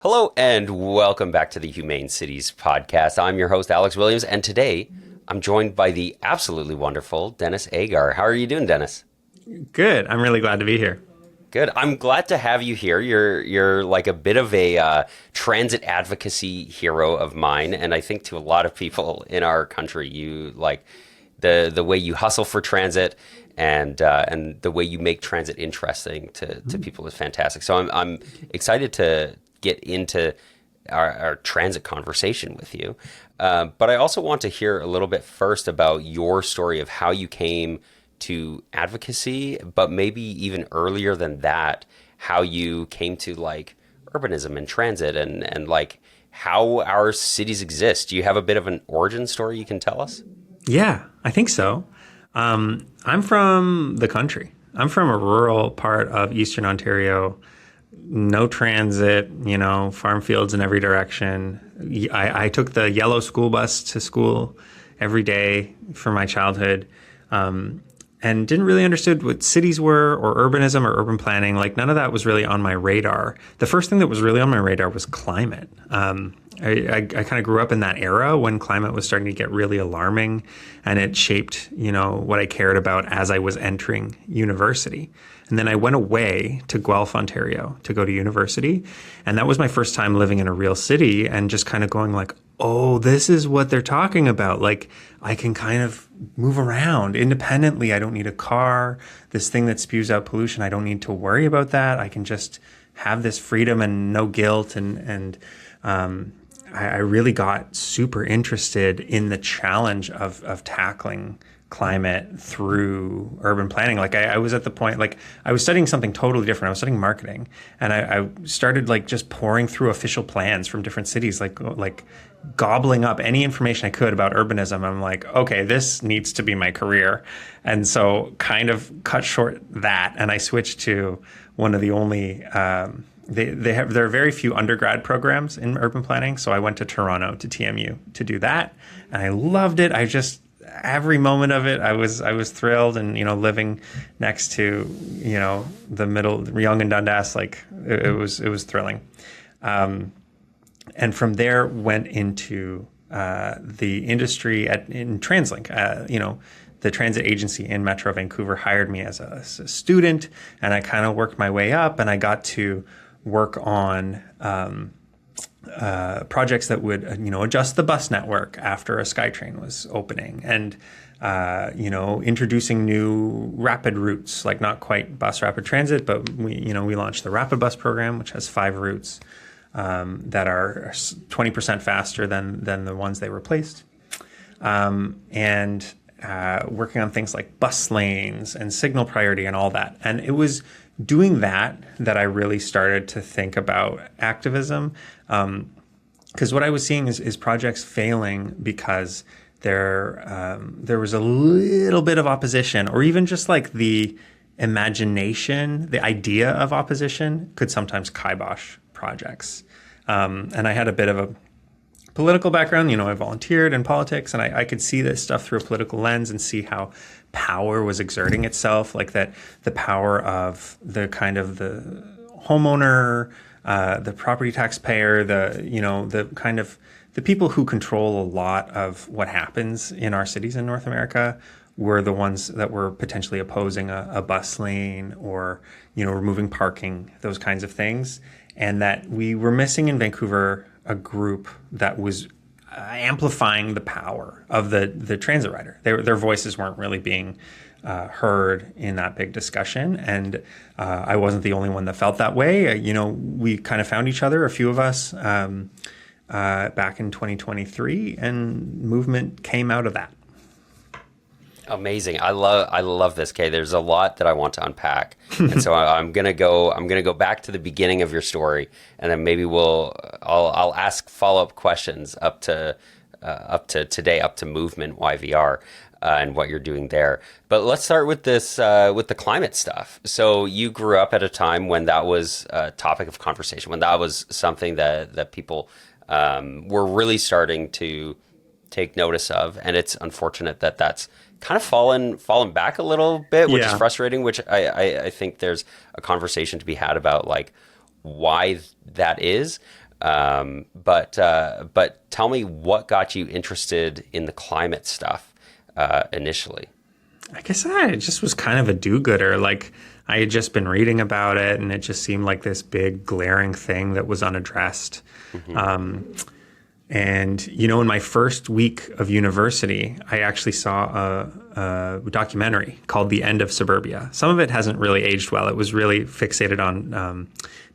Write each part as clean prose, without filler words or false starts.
Hello and welcome back to the Humane Cities podcast. I'm your host, Alex Williams, and today I'm joined by the absolutely wonderful Denis Agar. How are you doing, Denis? Good. I'm really glad to be here. Good. I'm glad to have you here. You're like a bit of a transit advocacy hero of mine, and I think to a lot of people in our country, you like the way you hustle for transit and the way you make transit interesting to people is fantastic. So I'm excited to get into our transit conversation with you. But I also want to hear a little bit first about your story of how you came to advocacy, but maybe even earlier than that, how you came to like urbanism and transit and like how our cities exist. Do you have a bit of an origin story you can tell us? Yeah, I think so. I'm from the country. I'm from a rural part of Eastern Ontario. No transit, farm fields in every direction. I took the yellow school bus to school every day for my childhood. And didn't really understood what cities were or urbanism or urban planning. Like none of that was really on my radar. The first thing that was really on my radar was climate. I kind of grew up in that era when climate was starting to get really alarming, and it shaped, what I cared about as I was entering university. And then I went away to Guelph, Ontario to go to university. And that was my first time living in a real city and just kind of going like, oh, this is what they're talking about. Like I can kind of move around independently. I don't need a car. This thing that spews out pollution, I don't need to worry about that. I can just have this freedom and no guilt. I really got super interested in the challenge of tackling climate through urban planning. Like I was at the point, like I was studying something totally different. I was studying marketing, and I started like just pouring through official plans from different cities, like gobbling up any information I could about urbanism. I'm like, okay, this needs to be my career. And so kind of cut short that, and I switched to one of the only there are very few undergrad programs in urban planning. So I went to Toronto to TMU to do that, and I loved it. Every moment of it, I was thrilled, and living next to the middle, Yonge and Dundas, like it was thrilling. And from there went into the industry in TransLink. The transit agency in Metro Vancouver hired me as a student, and I kind of worked my way up, and I got to work on projects that would, adjust the bus network after a SkyTrain was opening, and introducing new rapid routes, like not quite bus rapid transit, but we launched the Rapid Bus program, which has 5 routes that are 20% faster than the ones they replaced, and working on things like bus lanes and signal priority and all that. And it was doing that I really started to think about activism. Because what I was seeing is projects failing because there was a little bit of opposition, or even just like the imagination, the idea of opposition could sometimes kibosh projects. And I had a bit of a political background. I volunteered in politics, and I could see this stuff through a political lens and see how power was exerting itself, like that the power of the kind of the homeowner, the property taxpayer, the kind of the people who control a lot of what happens in our cities in North America were the ones that were potentially opposing a bus lane or, removing parking, those kinds of things. And that we were missing in Vancouver a group that was amplifying the power of the transit rider. Their voices weren't really being heard in that big discussion. And I wasn't the only one that felt that way. We kind of found each other, a few of us, back in 2023, and movement came out of that. Amazing. I love this, Kay. There's a lot that I want to unpack. And so I'm going to go back to the beginning of your story, and then maybe I'll ask follow-up questions up to today, up to Movement YVR, and what you're doing there. But let's start with this, with the climate stuff. So you grew up at a time when that was a topic of conversation, when that was something that people were really starting to take notice of. And it's unfortunate that that's kind of fallen back a little bit, which is frustrating, which I think there's a conversation to be had about like why that is. But tell me what got you interested in the climate stuff initially. I guess I just was kind of a do-gooder. Like I had just been reading about it, and it just seemed like this big glaring thing that was unaddressed. And in my first week of university, I actually saw a documentary called "The End of Suburbia." Some of it hasn't really aged well. It was really fixated on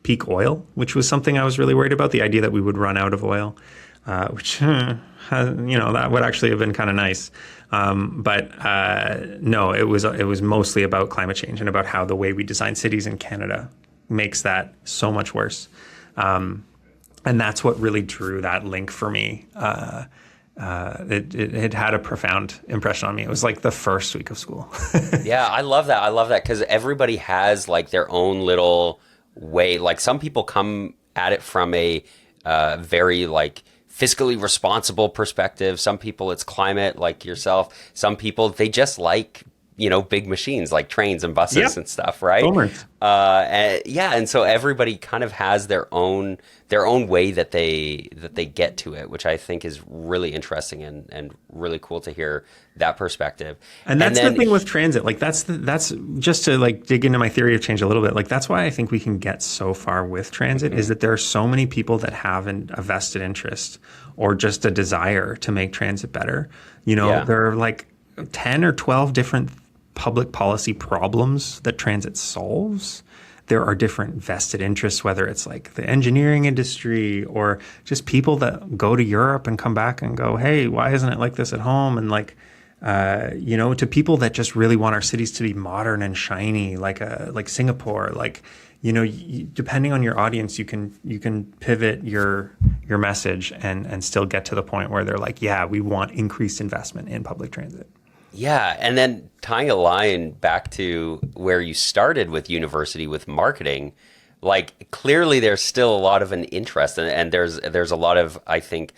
peak oil, which was something I was really worried about. The idea that we would run out of oil, which that would actually have been kind of nice. No, it was mostly about climate change and about how the way we design cities in Canada makes that so much worse. And that's what really drew that link for me. It had a profound impression on me. It was like the first week of school. Yeah, I love that. I love that because everybody has like their own little way. Like some people come at it from a very like fiscally responsible perspective. Some people it's climate, like yourself. Some people they just like big machines like trains and buses and stuff, right? And so everybody kind of has their own way that they get to it, which I think is really interesting and really cool to hear that perspective. And that's the thing with transit. Like that's just to like dig into my theory of change a little bit. Like that's why I think we can get so far with transit is that there are so many people that have a vested interest or just a desire to make transit better. There are like 10 or 12 different public policy problems that transit solves. There are different vested interests, whether it's like the engineering industry or just people that go to Europe and come back and go, hey, why isn't it like this at home? And like, to people that just really want our cities to be modern and shiny, like Singapore, like, depending on your audience, you can pivot your message and still get to the point where they're like, yeah, we want increased investment in public transit. Yeah, and then tying a line back to where you started with university with marketing, like clearly there's still a lot of an interest and there's a lot of, I think,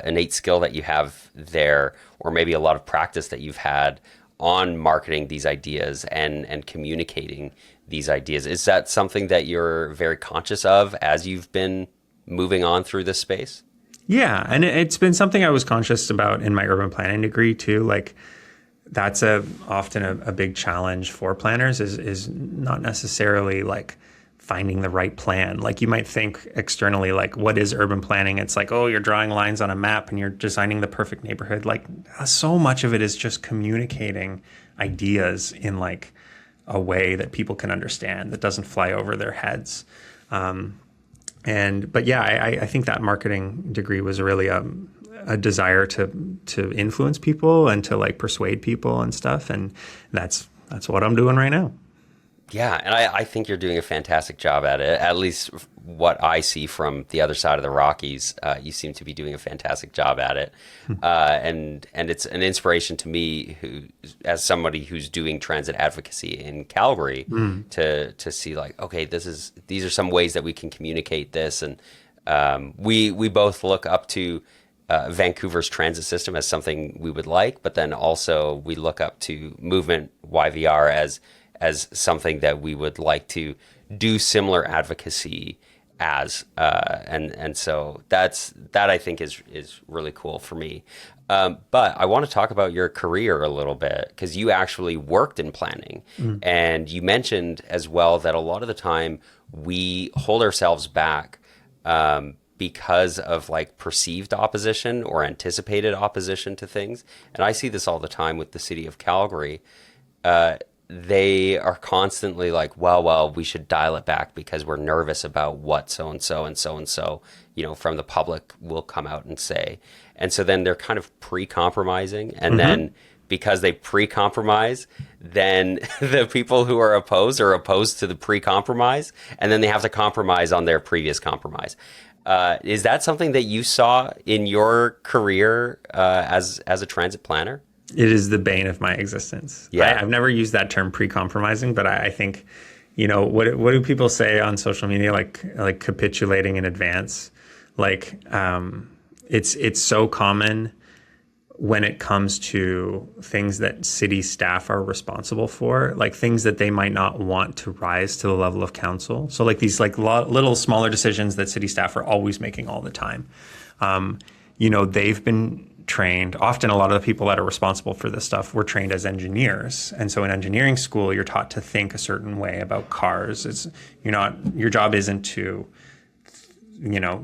innate skill that you have there, or maybe a lot of practice that you've had on marketing these ideas and communicating these ideas. Is that something that you're very conscious of as you've been moving on through this space? Yeah, and it's been something I was conscious about in my urban planning degree too. Like that's often a big challenge for planners is not necessarily like finding the right plan. Like you might think externally, like what is urban planning? It's like, oh, you're drawing lines on a map and you're designing the perfect neighborhood. Like so much of it is just communicating ideas in like a way that people can understand that doesn't fly over their heads. But yeah, I think that marketing degree was really a desire to influence people and to like persuade people and stuff. And that's what I'm doing right now. Yeah, and I think you're doing a fantastic job at it. At least what I see from the other side of the Rockies, you seem to be doing a fantastic job at it. And it's an inspiration to me, as somebody who's doing transit advocacy in Calgary, to see like, okay, these are some ways that we can communicate this, and we both look up to Vancouver's transit system as something we would like, but then also we look up to Movement YVR as something that we would like to do similar advocacy as, and so that I think is really cool for me. But I want to talk about your career a little bit because you actually worked in planning, and you mentioned as well that a lot of the time we hold ourselves back because of like perceived opposition or anticipated opposition to things. And I see this all the time with the city of Calgary. They are constantly like, well, we should dial it back because we're nervous about what so-and-so and so-and-so, from the public will come out and say. And so then they're kind of pre-compromising. And then because they pre-compromise, then the people who are opposed to the pre-compromise, and then they have to compromise on their previous compromise. Is that something that you saw in your career as a transit planner? It is the bane of my existence. Yeah. I've never used that term pre-compromising, but I think, what do people say on social media? Like capitulating in advance. Like, it's so common when it comes to things that city staff are responsible for, like things that they might not want to rise to the level of council. So like these like little smaller decisions that city staff are always making all the time. They've been trained. Often a lot of the people that are responsible for this stuff were trained as engineers. And so in engineering school, you're taught to think a certain way about cars. Your job isn't to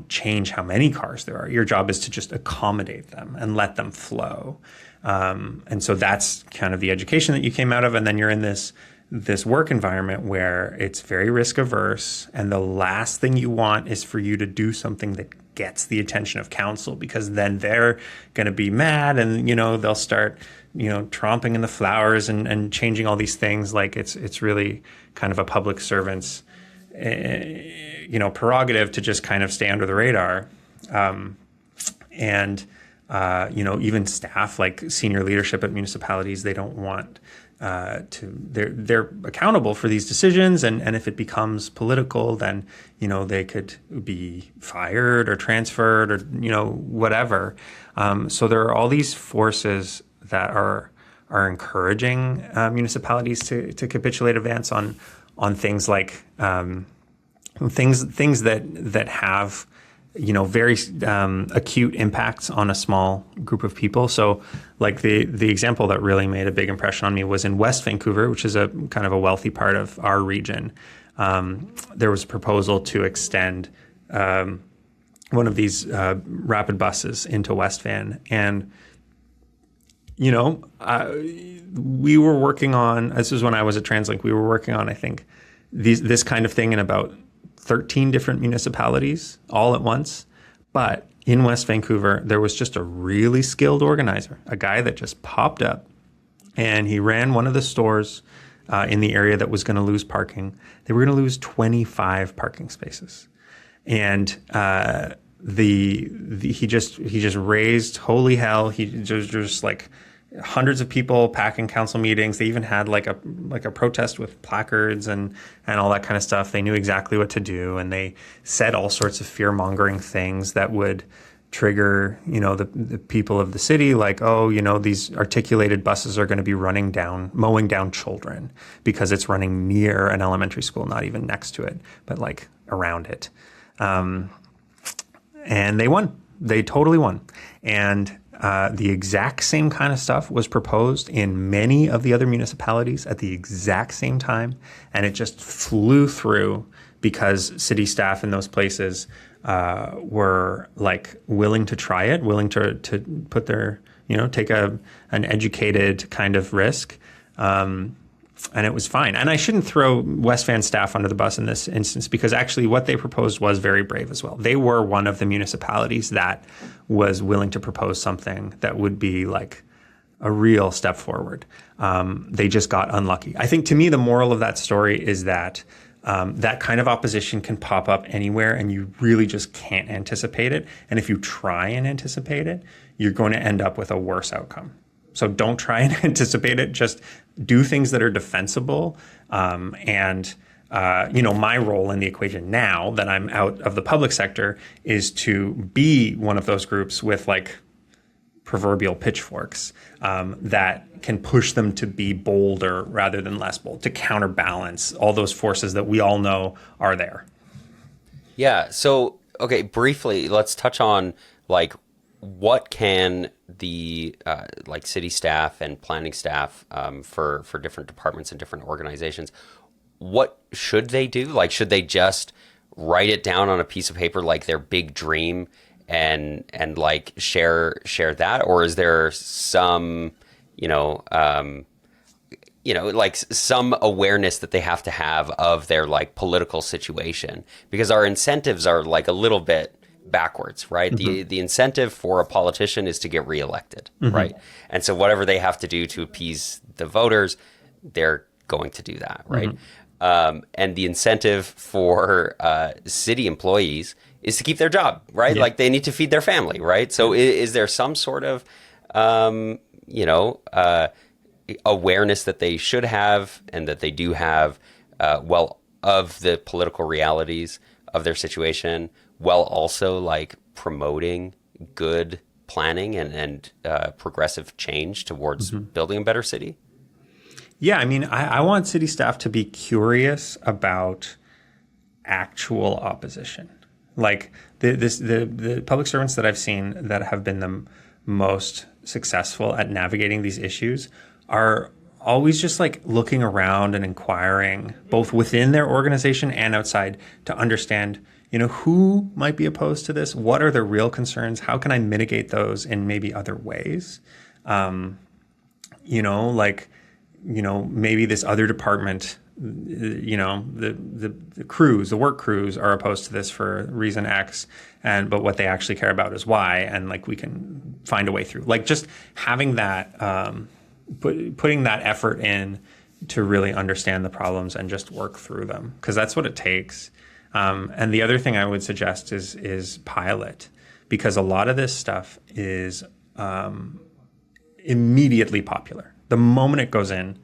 change how many cars there are. Your job is to just accommodate them and let them flow. And so that's kind of the education that you came out of. And then you're in this work environment where it's very risk averse. And the last thing you want is for you to do something that gets the attention of council, because then they're going to be mad and, they'll start, tromping in the flowers and changing all these things. Like it's really kind of a public servant's prerogative to just kind of stay under the radar. Even staff, like senior leadership at municipalities, they don't want they're accountable for these decisions. And if it becomes political, then, they could be fired or transferred or, whatever. So there are all these forces that are encouraging municipalities to capitulate advance on things like things that have very acute impacts on a small group of people. So like the example that really made a big impression on me was in West Vancouver, which is a kind of a wealthy part of our region. There was a proposal to extend one of these rapid buses into West Van, and we were working on, this was when I was at TransLink, we were working on, I think, this kind of thing in about 13 different municipalities all at once. But in West Vancouver, there was just a really skilled organizer, a guy that just popped up, and he ran one of the stores in the area that was going to lose parking. They were going to lose 25 parking spaces. And he just raised holy hell. He just like hundreds of people packing council meetings. They even had like a protest with placards and all that kind of stuff. They knew exactly what to do, and they said all sorts of fear-mongering things that would trigger, the people of the city, like, these articulated buses are going to be mowing down children because it's running near an elementary school, not even next to it, but like around it. And they won. They totally won. And the exact same kind of stuff was proposed in many of the other municipalities at the exact same time, and it just flew through because city staff in those places were like willing to try it, willing to put their, take an educated kind of risk. And it was fine. And I shouldn't throw West Van staff under the bus in this instance, because actually what they proposed was very brave as well. They were one of the municipalities that was willing to propose something that would be like a real step forward. They just got unlucky. I think, to me, the moral of that story is that that kind of opposition can pop up anywhere, and you really just can't anticipate it. And if you try and anticipate it, you're going to end up with a worse outcome. So don't try and anticipate it. Just do things that are defensible. My role in the equation now that I'm out of the public sector is to be one of those groups with like proverbial pitchforks that can push them to be bolder rather than less bold, to counterbalance all those forces that we all know are there. Yeah. So, okay, briefly, let's touch on like what can the like city staff and planning staff for different departments and different organizations, what should they do? Like, should they just write it down on a piece of paper, like their big dream, and like share that, or is there some like some awareness that they have to have of their like political situation? Because our incentives are like a little bit backwards, right? Mm-hmm. The incentive for a politician is to get reelected, mm-hmm. right? And so whatever they have to do to appease the voters, they're going to do that, right? Mm-hmm. And the incentive for city employees is to keep their job, right? Yeah. Like they need to feed their family, right? So is there some sort of awareness that they should have and that they do have, of the political realities of their situation, while also like promoting good planning and progressive change towards building a better city? Yeah, I mean, I want city staff to be curious about actual opposition. Like the public servants that I've seen that have been the most successful at navigating these issues are always just like looking around and inquiring both within their organization and outside to understand, who might be opposed to this? What are their real concerns? How can I mitigate those in maybe other ways? Maybe this other department, the crews, the work crews are opposed to this for reason X, but what they actually care about is Y, and like we can find a way through. Like just having that, putting that effort in to really understand the problems and just work through them, because that's what it takes. And the other thing I would suggest is pilot, because a lot of this stuff is immediately popular. The moment it goes in,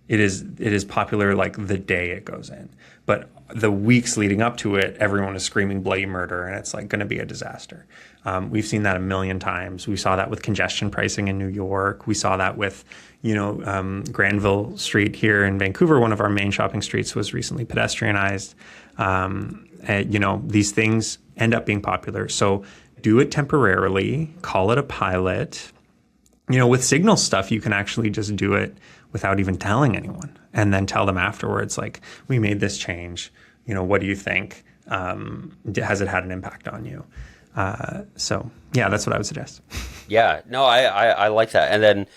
it is popular like the day it goes in. But the weeks leading up to it, everyone is screaming bloody murder, and it's like going to be a disaster. We've seen that a million times. We saw that with congestion pricing in New York. We saw that with, Granville Street here in Vancouver. One of our main shopping streets was recently pedestrianized. These things end up being popular. So do it temporarily, call it a pilot. With signal stuff, you can actually just do it without even telling anyone, and then tell them afterwards, like, we made this change. What do you think? Has it had an impact on you? So yeah, that's what I would suggest. Yeah, no, I like that. And then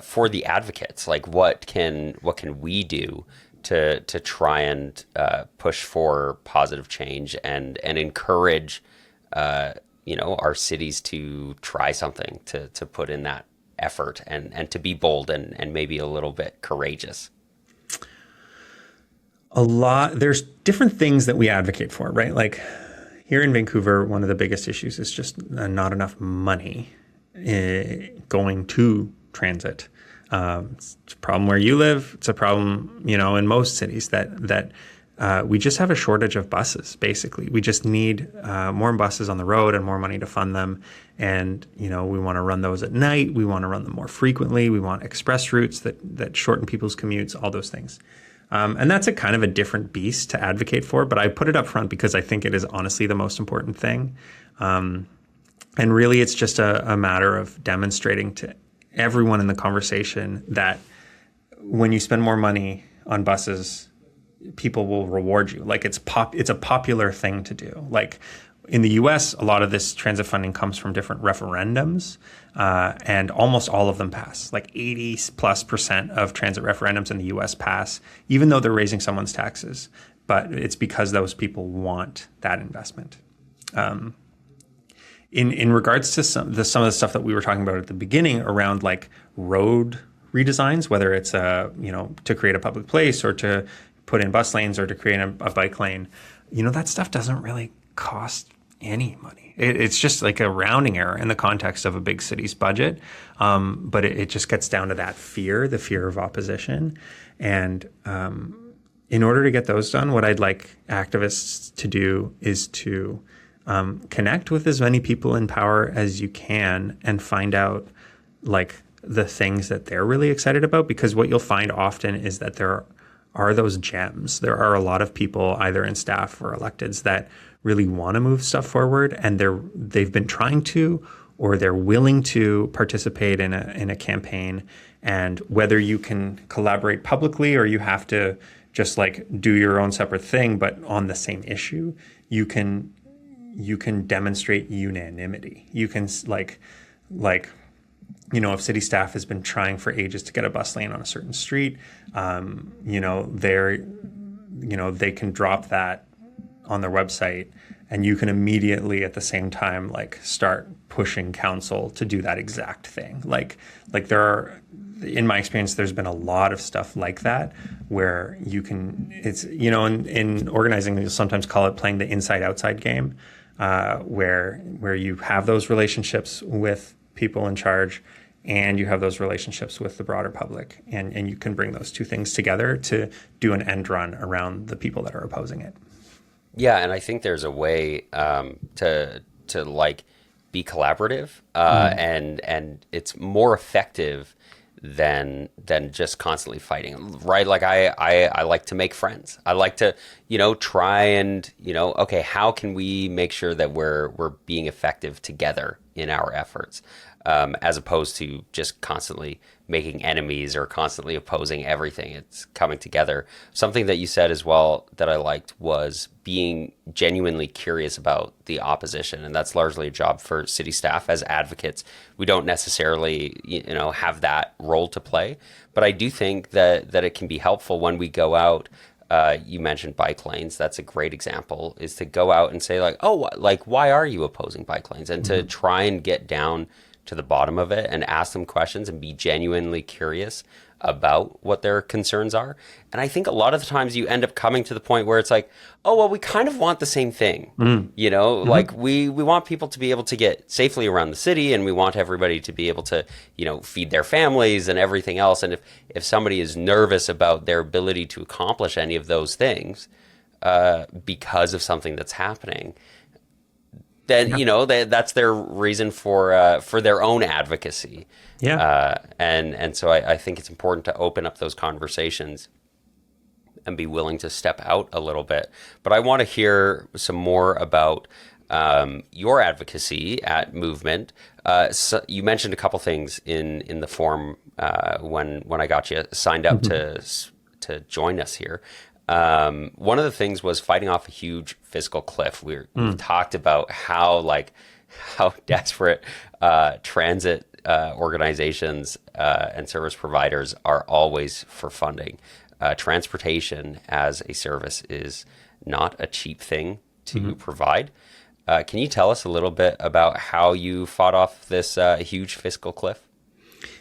for the advocates, like what can we do to try and push for positive change and encourage our cities to try something, to put in that effort and to be bold and maybe a little bit courageous? There's different things that we advocate for, right? Like here in Vancouver, one of the biggest issues is just not enough money going to transit. It's a problem where you live. It's a problem, in most cities that we just have a shortage of buses, basically. We just need more buses on the road and more money to fund them. And, we want to run those at night. We want to run them more frequently. We want express routes that shorten people's commutes, all those things. And that's a kind of a different beast to advocate for, but I put it up front because I think it is honestly the most important thing. And really, it's just a matter of demonstrating to everyone in the conversation that when you spend more money on buses, people will reward you. Like it's a popular thing to do. Like in the US, a lot of this transit funding comes from different referendums, and almost all of them pass. Like 80+% of transit referendums in the US pass, even though they're raising someone's taxes. But it's because those people want that investment. In regards to some of the stuff that we were talking about at the beginning around like road redesigns, whether it's to create a public place or to put in bus lanes or to create a bike lane, that stuff doesn't really cost any money. It's just like a rounding error in the context of a big city's budget. But it just gets down to that the fear of opposition. And in order to get those done, what I'd like activists to do is to connect with as many people in power as you can and find out like the things that they're really excited about, because what you'll find often is that there are those gems. There are a lot of people either in staff or electeds that really want to move stuff forward, and they've been trying to, or they're willing to participate in a campaign. And whether you can collaborate publicly or you have to just like do your own separate thing, but on the same issue, you can demonstrate unanimity. You can if city staff has been trying for ages to get a bus lane on a certain street, they can drop that on their website, and you can immediately at the same time like start pushing council to do that exact thing. Like there are, in my experience, there's been a lot of stuff like that where you can, it's, in organizing, you'll sometimes call it playing the inside-outside game, where you have those relationships with people in charge and you have those relationships with the broader public, and you can bring those two things together to do an end run around the people that are opposing it. Yeah, and I think there's a way to like be collaborative, and it's more effective than just constantly fighting, right? Like I like to make friends. I like to, try and, okay, how can we make sure that we're being effective together in our efforts, as opposed to just constantly making enemies or constantly opposing everything. It's coming together. Something that you said as well that I liked was being genuinely curious about the opposition. And that's largely a job for city staff as advocates. We don't necessarily, have that role to play. But I do think that it can be helpful when we go out. You mentioned bike lanes. That's a great example, is to go out and say, like, oh, like, why are you opposing bike lanes? And to try and get down to the bottom of it and ask them questions and be genuinely curious about what their concerns are. And I think a lot of the times you end up coming to the point where it's like, oh, well, we kind of want the same thing. Like we want people to be able to get safely around the city, and we want everybody to be able to, feed their families and everything else. And if somebody is nervous about their ability to accomplish any of those things because of something that's happening, then that's their reason for their own advocacy. And so I think it's important to open up those conversations and be willing to step out a little bit. But I want to hear some more about your advocacy at Movement. So you mentioned a couple things in the form when I got you signed up to join us here. One of the things was fighting off a huge fiscal cliff. We talked about how desperate transit organizations and service providers are always for funding. Transportation as a service is not a cheap thing to provide. Can you tell us a little bit about how you fought off this huge fiscal cliff?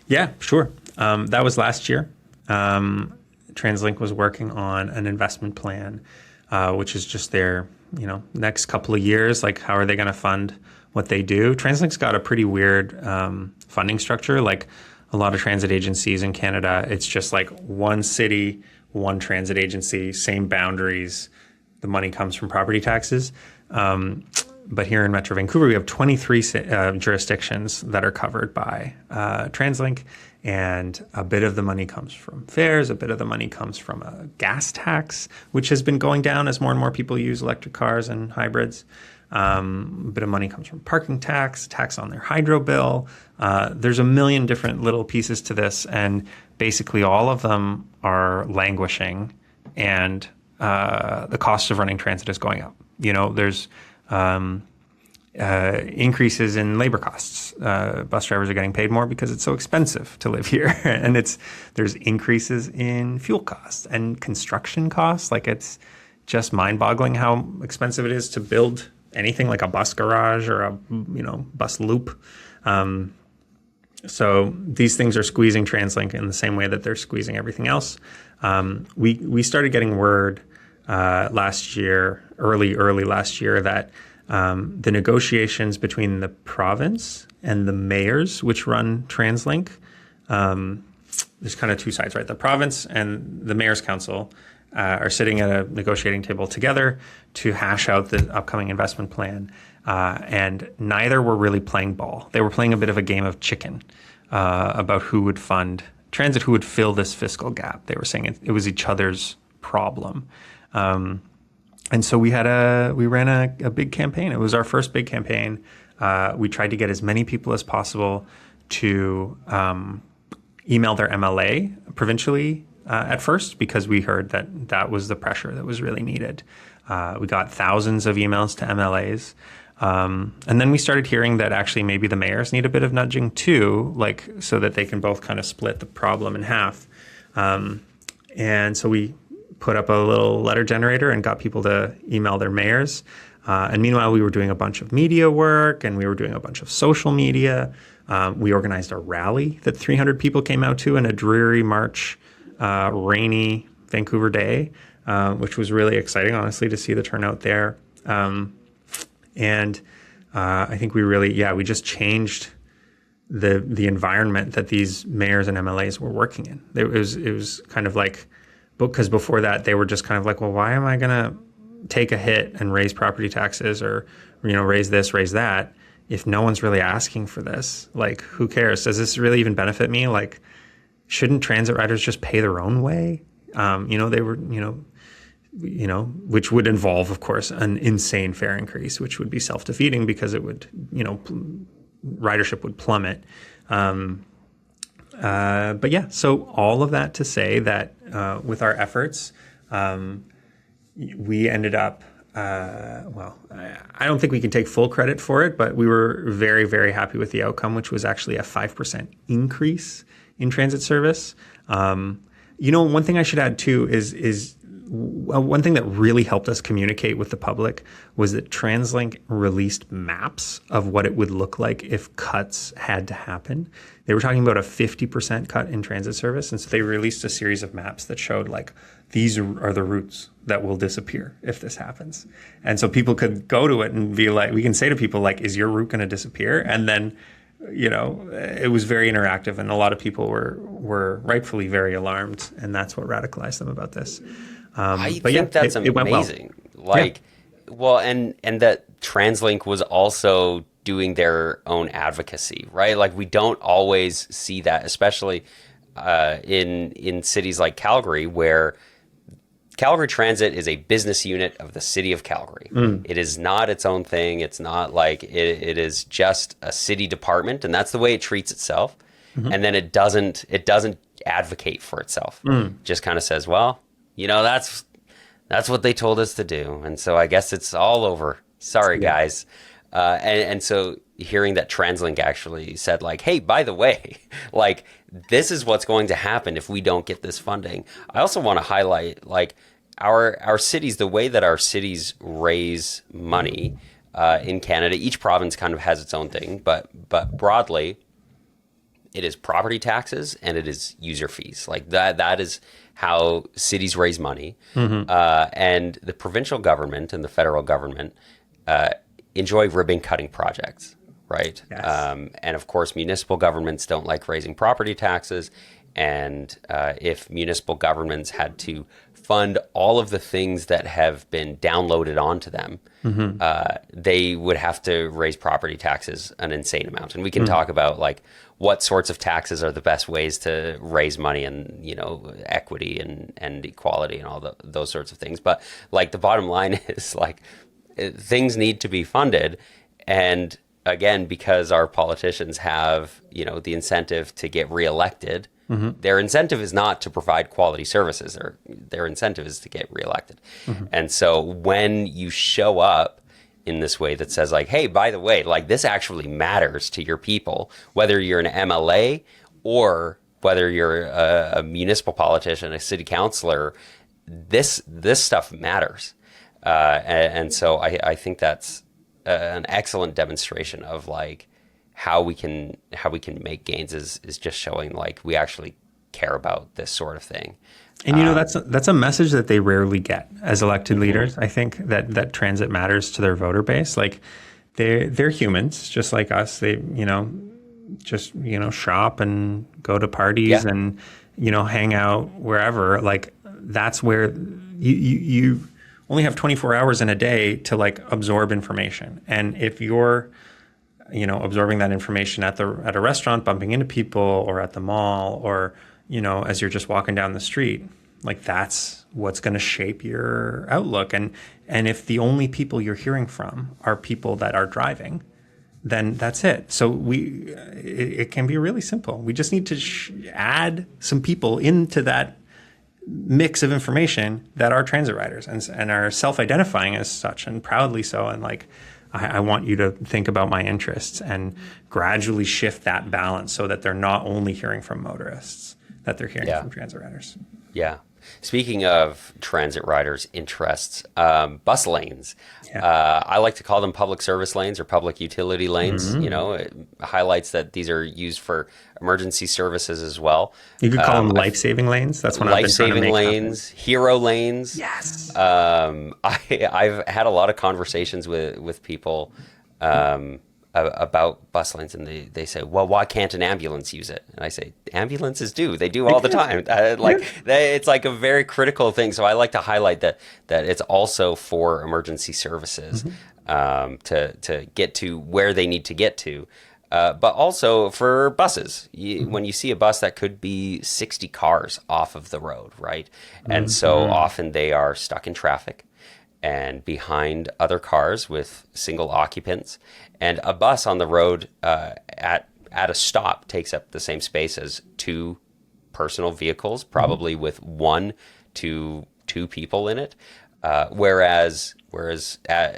Yeah, sure. That was last year. TransLink was working on an investment plan, which is just their, next couple of years. Like, how are they going to fund what they do? TransLink's got a pretty weird funding structure. Like a lot of transit agencies in Canada, it's just like one city, one transit agency, same boundaries. The money comes from property taxes. But here in Metro Vancouver, we have 23 jurisdictions that are covered by TransLink, and a bit of the money comes from fares, a bit of the money comes from a gas tax, which has been going down as more and more people use electric cars and hybrids. A bit of money comes from parking tax on their hydro bill. There's a million different little pieces to this, and basically all of them are languishing, and the cost of running transit is going up. There's increases in labor costs. Bus drivers are getting paid more because it's so expensive to live here. And there's increases in fuel costs and construction costs. Like, it's just mind-boggling how expensive it is to build anything like a bus garage or a bus loop. So these things are squeezing TransLink in the same way that they're squeezing everything else. We started getting word last year, early last year, that the negotiations between the province and the mayors, which run TransLink, there's kind of two sides, right? The province and the mayor's council are sitting at a negotiating table together to hash out the upcoming investment plan, and neither were really playing ball. They were playing a bit of a game of chicken about who would fund transit, who would fill this fiscal gap. They were saying it was each other's problem. And so we ran a big campaign. It was our first big campaign. We tried to get as many people as possible to email their MLA provincially at first, because we heard that was the pressure that was really needed. We got thousands of emails to MLAs. And then we started hearing that actually maybe the mayors need a bit of nudging too, like so that they can both kind of split the problem in half. And so we put up a little letter generator and got people to email their mayors. And meanwhile, we were doing a bunch of media work, and we were doing a bunch of social media. We organized a rally that 300 people came out to in a dreary March, rainy Vancouver day, which was really exciting, honestly, to see the turnout there. And I think we just changed the environment that these mayors and MLAs were working in. It was kind of like, because before that they were just kind of like, well, why am I going to take a hit and raise property taxes or raise this, raise that, if no one's really asking for this, like, who cares? Does this really even benefit me? Like, shouldn't transit riders just pay their own way? They were, which would involve, of course, an insane fare increase, which would be self-defeating because it would, ridership would plummet. But yeah, so all of that to say that with our efforts, we ended up, I don't think we can take full credit for it, but we were very, very happy with the outcome, which was actually a 5% increase in transit service. One thing I should add too is one thing that really helped us communicate with the public was that TransLink released maps of what it would look like if cuts had to happen. They were talking about a 50% cut in transit service. And so they released a series of maps that showed like, these are the routes that will disappear if this happens. And so people could go to it and be like, we can say to people like, is your route going to disappear? And then, it was very interactive, and a lot of people were rightfully very alarmed. And that's what radicalized them about this. I think that's amazing. It went well. And that TransLink was also doing their own advocacy, right? Like, we don't always see that, especially in cities like Calgary, where Calgary Transit is a business unit of the city of Calgary. It is not its own thing. It's not like it is just a city department, and that's the way it treats itself. And then it doesn't advocate for itself. Just kind of says, well, that's what they told us to do. And so I guess it's all over. Sorry, guys. And so hearing that TransLink actually said like, hey, by the way, like, this is what's going to happen if we don't get this funding. I also want to highlight like our cities, the way that our cities raise money in Canada. Each province kind of has its own thing, but broadly, it is property taxes and it is user fees. Like that is how cities raise money. And the provincial government and the federal government enjoy ribbon cutting projects, right? Yes. And of course, municipal governments don't like raising property taxes. And if municipal governments had to fund all of the things that have been downloaded onto them, they would have to raise property taxes an insane amount. And we can talk about like what sorts of taxes are the best ways to raise money and, equity and equality and all those sorts of things. But like the bottom line is like things need to be funded. And again, because our politicians have, the incentive to get reelected, their incentive is not to provide quality services, or their incentive is to get reelected. And so when you show up in this way that says like, hey, by the way, like this actually matters to your people, whether you're an MLA or whether you're a municipal politician, a city councilor, this stuff matters. And so I think that's an excellent demonstration of like how we can make gains is just showing like we actually care about this sort of thing. And that's a message that they rarely get as elected leaders. I think that transit matters to their voter base. Like they're humans just like us. They just shop and go to parties and hang out wherever. Like that's where you only have 24 hours in a day to like absorb information. And if you're absorbing that information at a restaurant, bumping into people, or at the mall, or as you're just walking down the street, like that's what's going to shape your outlook. And if the only people you're hearing from are people that are driving, then that's it. So it can be really simple. We just need to add some people into that mix of information that are transit riders and are self-identifying as such, and proudly so. And like, I want you to think about my interests and gradually shift that balance so that they're not only hearing from motorists, that they're hearing from transit riders. Yeah. Speaking of transit riders' interests, bus lanes. I like to call them public service lanes or public utility lanes. It highlights that these are used for emergency services as well. You could call them life-saving lanes. That's what I've been trying to make lanes, happen. Hero lanes. Yes. I've had a lot of conversations with people about bus lanes, and they say, well, why can't an ambulance use it? And I say, ambulances do. They do all the time. It's like a very critical thing. So I like to highlight that it's also for emergency services. to get to where they need to get to. But also for buses, when you see a bus that could be 60 cars off of the road, right? And so often they are stuck in traffic and behind other cars with single occupants. And a bus on the road at a stop takes up the same space as two personal vehicles, probably with 1 to 2 people in it. Whereas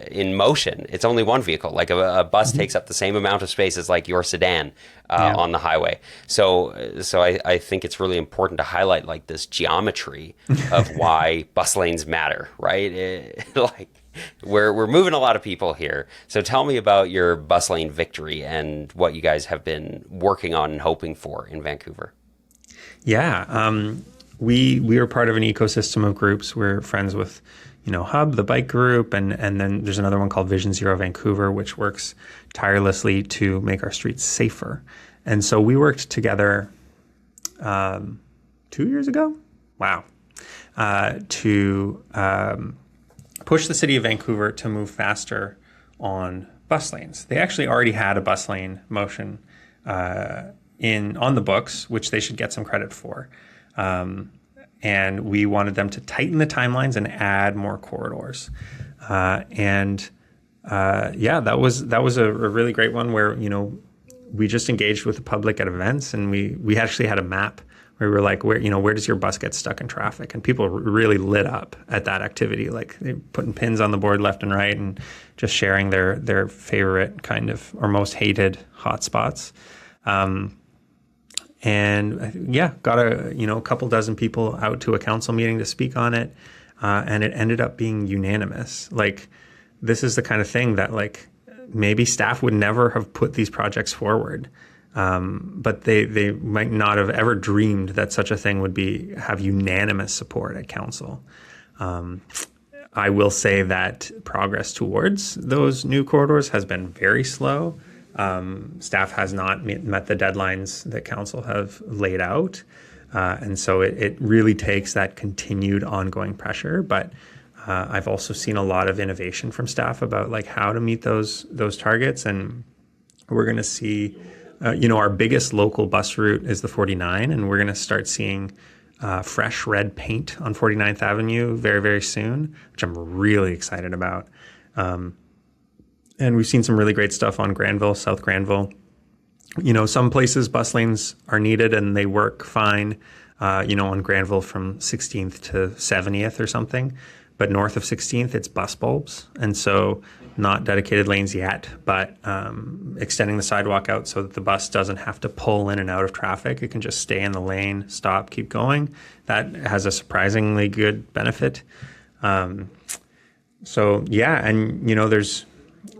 in motion, it's only one vehicle. Like a bus takes up the same amount of space as like your sedan on the highway. So I think it's really important to highlight like this geometry of why bus lanes matter, right? Like we're moving a lot of people here. So tell me about your bus lane victory and what you guys have been working on and hoping for in Vancouver. Yeah, we are part of an ecosystem of groups. We're friends with, Hub, the bike group, and then there's another one called Vision Zero Vancouver, which works tirelessly to make our streets safer. And so we worked together 2 years ago. Wow. To push the city of Vancouver to move faster on bus lanes. They actually already had a bus lane motion on the books, which they should get some credit for. And we wanted them to tighten the timelines and add more corridors. That was a really great one where, we just engaged with the public at events, and we actually had a map where we were like, where does your bus get stuck in traffic? And people really lit up at that activity. Like they putting pins on the board left and right and just sharing their favorite kind of or most hated hotspots. Got a couple dozen people out to a council meeting to speak on it, and it ended up being unanimous. Like, this is the kind of thing that like maybe staff would never have put these projects forward, but they might not have ever dreamed that such a thing would have unanimous support at council. I will say that progress towards those new corridors has been very slow. Staff has not met the deadlines that council have laid out. And so it really takes that continued ongoing pressure. But I've also seen a lot of innovation from staff about like how to meet those targets. And we're going to see, our biggest local bus route is the 49. And we're going to start seeing fresh red paint on 49th Avenue very, very soon, which I'm really excited about. And we've seen some really great stuff on Granville, South Granville. Some places bus lanes are needed and they work fine, on Granville from 16th to 70th or something. But north of 16th, it's bus bulbs. And so not dedicated lanes yet, but extending the sidewalk out so that the bus doesn't have to pull in and out of traffic. It can just stay in the lane, stop, keep going. That has a surprisingly good benefit.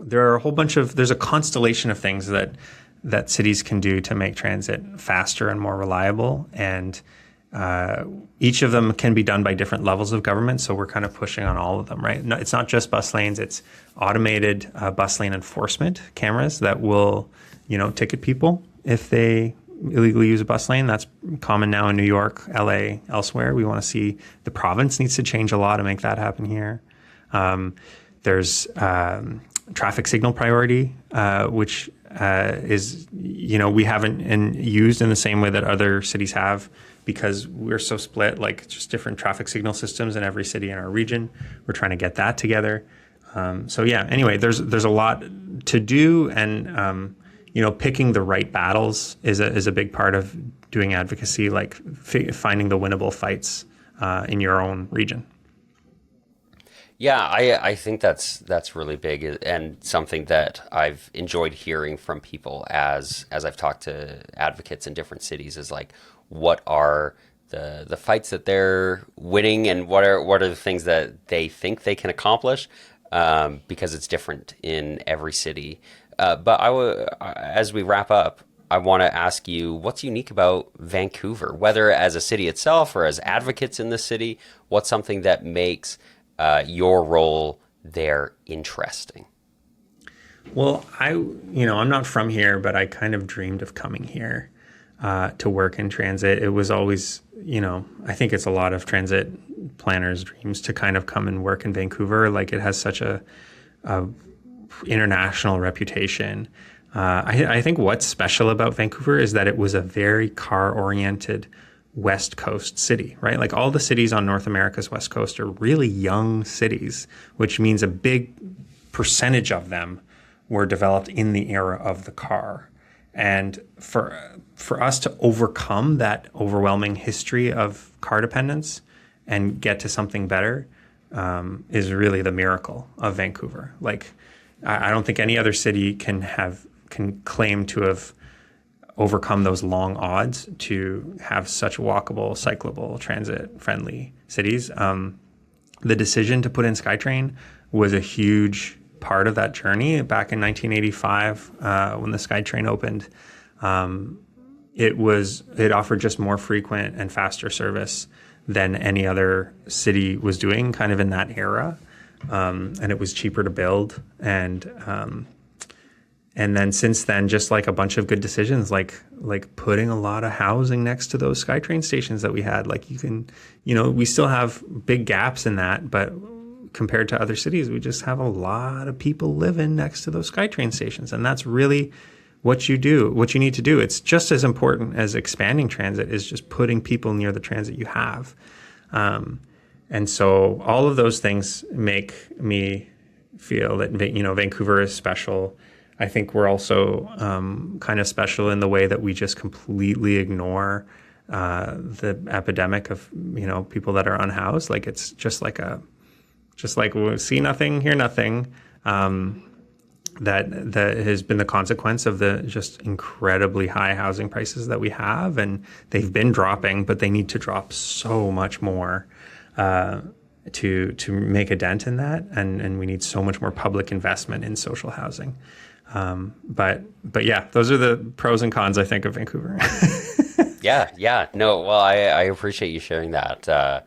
There are a whole bunch of, there's a constellation of things that cities can do to make transit faster and more reliable. And each of them can be done by different levels of government. So we're kind of pushing on all of them, right? No, it's not just bus lanes, it's automated bus lane enforcement cameras that will, ticket people if they illegally use a bus lane. That's common now in New York, LA, elsewhere. We want to see the province needs to change a law to make that happen here. There's traffic signal priority, which is, we haven't used in the same way that other cities have because we're so split, like just different traffic signal systems in every city in our region. We're trying to get that together. Anyway, there's a lot to do, and picking the right battles is a big part of doing advocacy, like finding the winnable fights in your own region. Yeah, I think that's really big and something that I've enjoyed hearing from people as I've talked to advocates in different cities is like, what are the fights that they're winning and what are the things that they think they can accomplish, because it's different in every city. But as we wrap up, I want to ask you what's unique about Vancouver, whether as a city itself or as advocates in the city. What's something that makes your role there interesting? Well, I'm not from here, but I kind of dreamed of coming here to work in transit. It was always, I think it's a lot of transit planners' dreams to kind of come and work in Vancouver. Like it has such a international reputation. I think what's special about Vancouver is that it was a very car-oriented West Coast city, right? Like all the cities on North America's West Coast are really young cities, which means a big percentage of them were developed in the era of the car. And for us to overcome that overwhelming history of car dependence and get to something better is really the miracle of Vancouver. Like, I don't think any other city can claim to have overcome those long odds to have such walkable, cyclable, transit-friendly cities. The decision to put in SkyTrain was a huge part of that journey. Back in 1985, when the SkyTrain opened, it offered just more frequent and faster service than any other city was doing, kind of in that era, and it was cheaper to build. And then since then, just like a bunch of good decisions, like putting a lot of housing next to those SkyTrain stations that we had. Like we still have big gaps in that, but compared to other cities, we just have a lot of people living next to those SkyTrain stations. And that's really what you need to do. It's just as important as expanding transit is just putting people near the transit you have. And so all of those things make me feel that, Vancouver is special. I think we're also kind of special in the way that we just completely ignore the epidemic of, people that are unhoused. Like it's just like we see nothing, hear nothing. That has been the consequence of the just incredibly high housing prices that we have, and they've been dropping, but they need to drop so much more to make a dent in that, and we need so much more public investment in social housing. But yeah, those are the pros and cons, I think, of Vancouver. Yeah. No, well, I appreciate you sharing that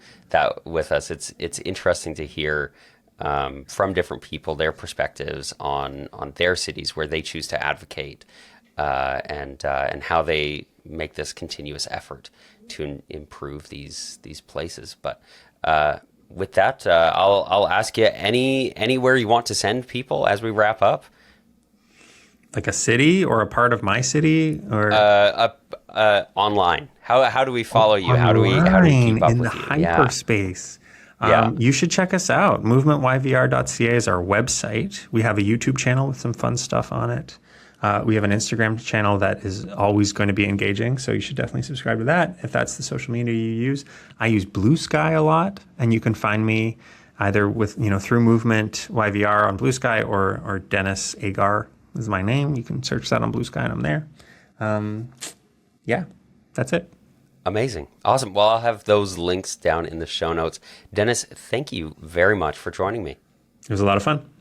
with us. It's interesting to hear from different people their perspectives on their cities where they choose to advocate, and how they make this continuous effort to improve these places. But with that, I'll ask you anywhere you want to send people as we wrap up. Like a city or a part of my city, or online. How do we follow you? How do we keep up in with the you? hyperspace? Yeah. You should check us out. MovementYVR.ca is our website. We have a YouTube channel with some fun stuff on it. We have an Instagram channel that is always going to be engaging, so you should definitely subscribe to that if that's the social media you use. I use Blue Sky a lot, and you can find me either with through Movement YVR on Blue Sky or Denis Agar is my name. You can search that on Blue Sky, and I'm there. Yeah, that's it. Amazing. Awesome. Well, I'll have those links down in the show notes. Denis, thank you very much for joining me. It was a lot of fun.